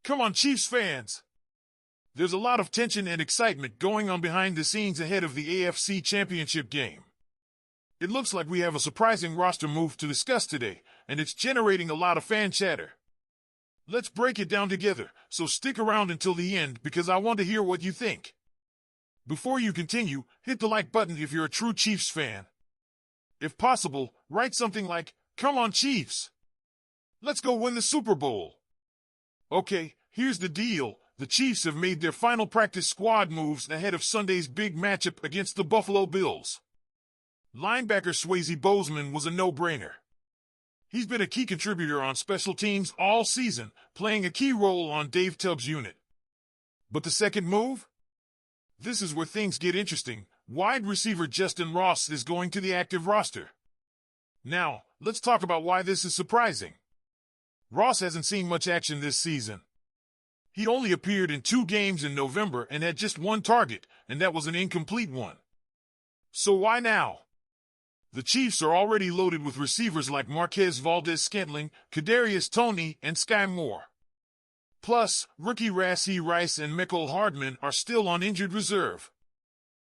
Come on, Chiefs fans! There's a lot of tension and excitement going on behind the scenes ahead of the AFC Championship game. It looks like we have a surprising roster move to discuss today, and it's generating a lot of fan chatter. Let's break it down together, so stick around until the end because I want to hear what you think. Before you continue, hit the like button if you're a true Chiefs fan. If possible, write something like, "Come on, Chiefs! Let's go win the Super Bowl!" Okay, here's the deal. The Chiefs have made their final practice squad moves ahead of Sunday's big matchup against the Buffalo Bills. Linebacker Swayze Bozeman was a no-brainer. He's been a key contributor on special teams all season, playing a key role on Dave Tubbs' unit. But the second move? This is where things get interesting. Wide receiver JUSTYN Ross is going to the active roster. Now, let's talk about why this is surprising. Ross hasn't seen much action this season. He only appeared in 2 games in November and had just 1 target, and that was an incomplete one. So why now? The Chiefs are already loaded with receivers like Marquez Valdes-Scantling, Kadarius Toney, and Sky Moore. Plus, rookie Rashee Rice and Mecole Hardman are still on injured reserve.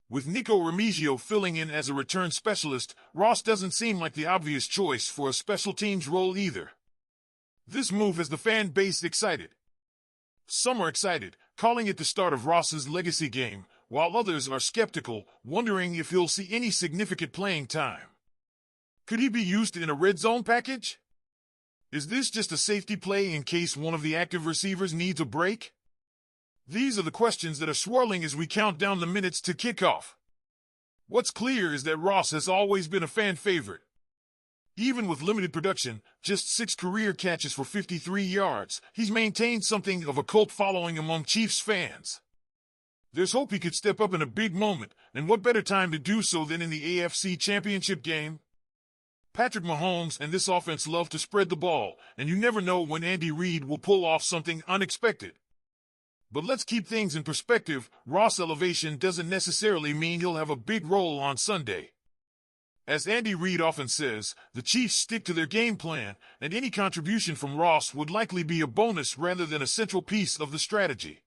With Nico Remigio filling in as a return specialist, Ross doesn't seem like the obvious choice for a special teams role either. This move has the fan base excited. Some are excited, calling it the start of Ross's legacy game, while others are skeptical, wondering if he'll see any significant playing time. Could he be used in a red zone package? Is this just a safety play in case one of the active receivers needs a break? These are the questions that are swirling as we count down the minutes to kickoff. What's clear is that Ross has always been a fan favorite. Even with limited production, just 6 career catches for 53 yards, he's maintained something of a cult following among Chiefs fans. There's hope he could step up in a big moment, and what better time to do so than in the AFC Championship game? Patrick Mahomes and this offense love to spread the ball, and you never know when Andy Reid will pull off something unexpected. But let's keep things in perspective. Ross' elevation doesn't necessarily mean he'll have a big role on Sunday. As Andy Reid often says, the Chiefs stick to their game plan, and any contribution from Ross would likely be a bonus rather than a central piece of the strategy.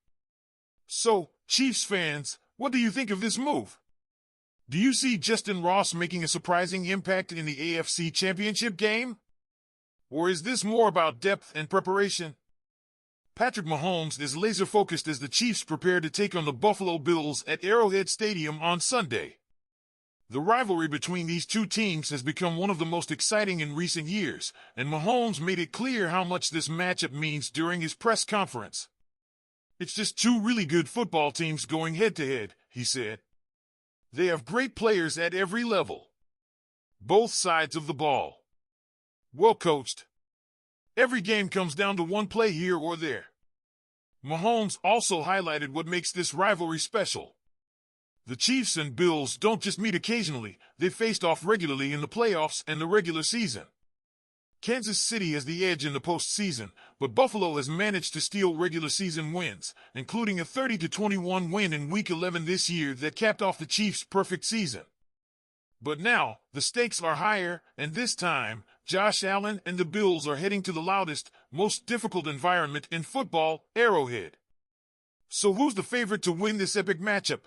So, Chiefs fans, what do you think of this move? Do you see JUSTYN Ross making a surprising impact in the AFC Championship game? Or is this more about depth and preparation? Patrick Mahomes is laser-focused as the Chiefs prepare to take on the Buffalo Bills at Arrowhead Stadium on Sunday. The rivalry between these two teams has become one of the most exciting in recent years, and Mahomes made it clear how much this matchup means during his press conference. "It's just 2 really good football teams going head-to-head," he said. "They have great players at every level. Both sides of the ball. Well coached. Every game comes down to one play here or there." Mahomes also highlighted what makes this rivalry special. The Chiefs and Bills don't just meet occasionally, they faced off regularly in the playoffs and the regular season. Kansas City has the edge in the postseason, but Buffalo has managed to steal regular season wins, including a 30-21 win in Week 11 this year that capped off the Chiefs' perfect season. But now, the stakes are higher, and this time, Josh Allen and the Bills are heading to the loudest, most difficult environment in football, Arrowhead. So who's the favorite to win this epic matchup?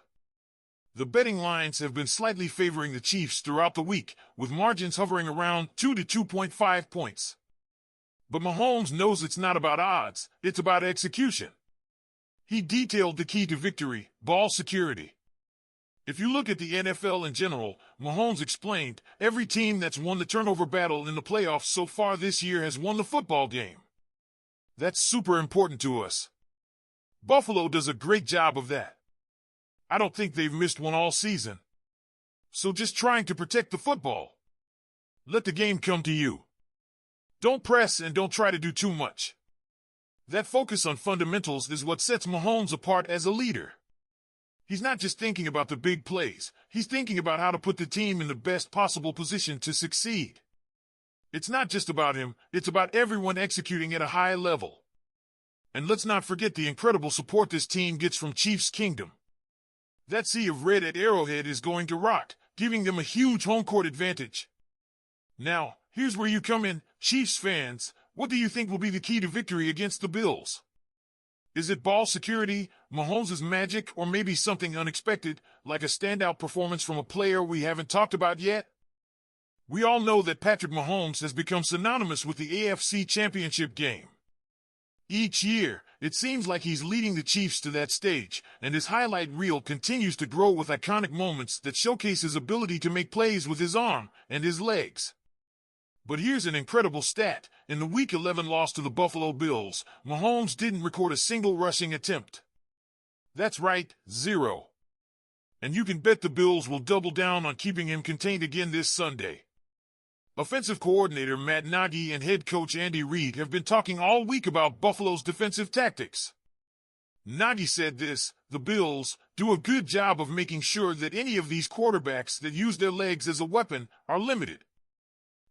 The betting lines have been slightly favoring the Chiefs throughout the week, with margins hovering around 2 to 2.5 points. But Mahomes knows it's not about odds, it's about execution. He detailed the key to victory: ball security. If you look at the NFL in general, Mahomes explained, every team that's won the turnover battle in the playoffs so far this year has won the football game. That's super important to us. Buffalo does a great job of that. I don't think they've missed one all season. So just trying to protect the football. Let the game come to you. Don't press and don't try to do too much. That focus on fundamentals is what sets Mahomes apart as a leader. He's not just thinking about the big plays, he's thinking about how to put the team in the best possible position to succeed. It's not just about him, it's about everyone executing at a high level. And let's not forget the incredible support this team gets from Chiefs Kingdom. That sea of red at Arrowhead is going to rock, giving them a huge home court advantage. Now, here's where you come in, Chiefs fans. What do you think will be the key to victory against the Bills? Is it ball security, Mahomes' magic, or maybe something unexpected, like a standout performance from a player we haven't talked about yet? We all know that Patrick Mahomes has become synonymous with the AFC Championship game. Each year, it seems like he's leading the Chiefs to that stage, and his highlight reel continues to grow with iconic moments that showcase his ability to make plays with his arm and his legs. But here's an incredible stat. In the Week 11 loss to the Buffalo Bills, Mahomes didn't record a single rushing attempt. That's right, 0. And you can bet the Bills will double down on keeping him contained again this Sunday. Offensive coordinator Matt Nagy and head coach Andy Reid have been talking all week about Buffalo's defensive tactics. Nagy said this: the Bills do a good job of making sure that any of these quarterbacks that use their legs as a weapon are limited.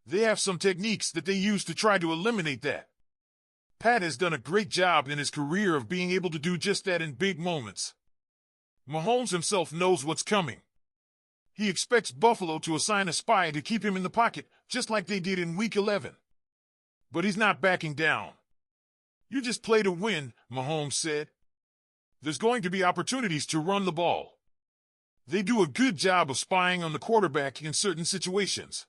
They have some techniques that they use to try to eliminate that. Pat has done a great job in his career of being able to do just that in big moments. Mahomes himself knows what's coming. He expects Buffalo to assign a spy to keep him in the pocket, just like they did in Week 11. But he's not backing down. You just play to win, Mahomes said. There's going to be opportunities to run the ball. They do a good job of spying on the quarterback in certain situations.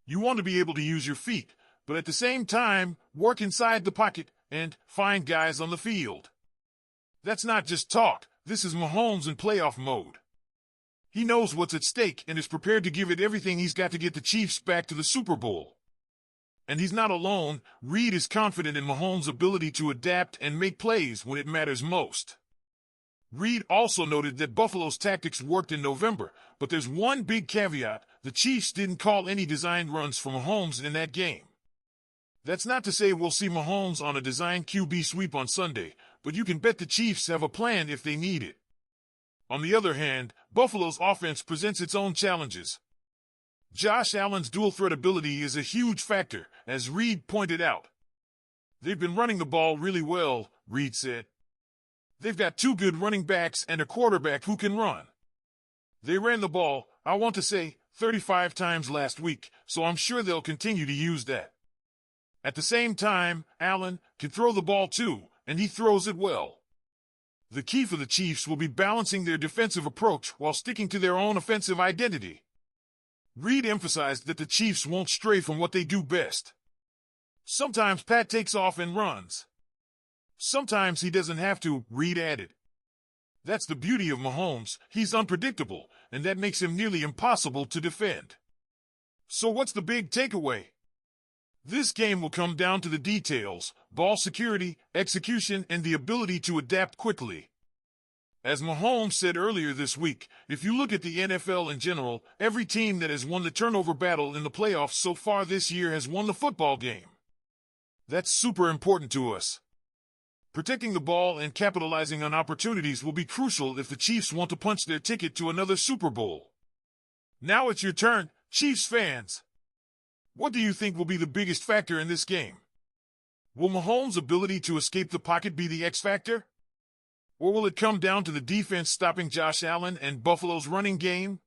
You want to be able to use your feet, but at the same time, work inside the pocket and find guys on the field. That's not just talk. This is Mahomes in playoff mode. He knows what's at stake and is prepared to give it everything he's got to get the Chiefs back to the Super Bowl. And he's not alone. Reid is confident in Mahomes' ability to adapt and make plays when it matters most. Reid also noted that Buffalo's tactics worked in November, but there's one big caveat: the Chiefs didn't call any designed runs for Mahomes in that game. That's not to say we'll see Mahomes on a designed QB sweep on Sunday, but you can bet the Chiefs have a plan if they need it. On the other hand, Buffalo's offense presents its own challenges. Josh Allen's dual-threat ability is a huge factor, as Reid pointed out. They've been running the ball really well, Reid said. They've got 2 good running backs and a quarterback who can run. They ran the ball, I want to say, 35 times last week, so I'm sure they'll continue to use that. At the same time, Allen can throw the ball too, and he throws it well. The key for the Chiefs will be balancing their defensive approach while sticking to their own offensive identity. Reid emphasized that the Chiefs won't stray from what they do best. Sometimes Pat takes off and runs. Sometimes he doesn't have to, Reid added. That's the beauty of Mahomes. He's unpredictable, and that makes him nearly impossible to defend. So what's the big takeaway? This game will come down to the details: ball security, execution, and the ability to adapt quickly. As Mahomes said earlier this week, if you look at the NFL in general, every team that has won the turnover battle in the playoffs so far this year has won the football game. That's super important to us. Protecting the ball and capitalizing on opportunities will be crucial if the Chiefs want to punch their ticket to another Super Bowl. Now it's your turn, Chiefs fans. What do you think will be the biggest factor in this game? Will Mahomes' ability to escape the pocket be the X factor? Or will it come down to the defense stopping Josh Allen and Buffalo's running game?